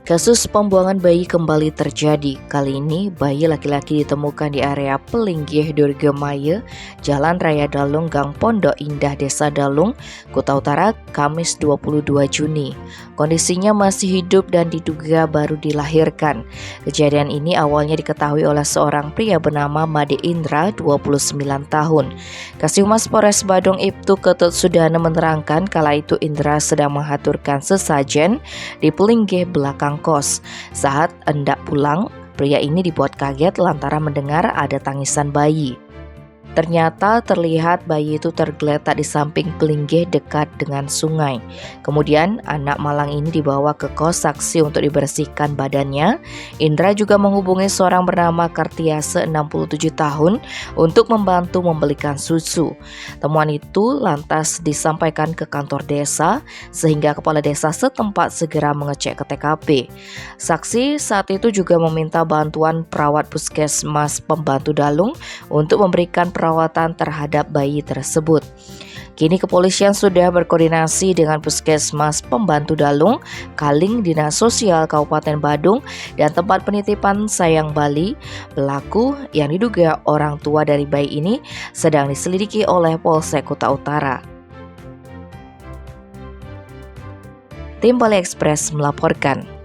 Kasus pembuangan bayi kembali terjadi. Kali ini bayi laki-laki ditemukan di area Pelinggih Durgemaya, Jalan Raya Dalung, Gang Pondok Indah, Desa Dalung, Kuta Utara, Kamis 22 Juni. Kondisinya masih hidup dan diduga baru dilahirkan. Kejadian ini awalnya diketahui oleh seorang pria bernama Made Indra, 29 tahun. Kasihhumas Polres Badung Ibtu Ketut Sudana menerangkan kala itu Indra sedang mengaturkan sesajen di Pelinggih belakang kos. Saat hendak pulang, pria ini dibuat kaget lantaran mendengar ada tangisan bayi. Ternyata terlihat bayi itu tergeletak di samping Pelinggih dekat dengan sungai. Kemudian anak malang ini dibawa ke kos saksi untuk dibersihkan badannya. Indra juga menghubungi seorang bernama Kartiase 67 tahun untuk membantu membelikan susu. Temuan itu lantas disampaikan ke kantor desa sehingga kepala desa setempat segera mengecek ke TKP. Saksi saat itu juga meminta bantuan perawat puskesmas Pembantu Dalung untuk memberikan perawatan terhadap bayi tersebut. Kini kepolisian sudah berkoordinasi dengan Puskesmas Pembantu Dalung, Kaling Dinas Sosial Kabupaten Badung, dan tempat penitipan Sayang Bali. Pelaku yang diduga orang tua dari bayi ini sedang diselidiki oleh Polsek Kuta Utara. Tim Bali Express melaporkan.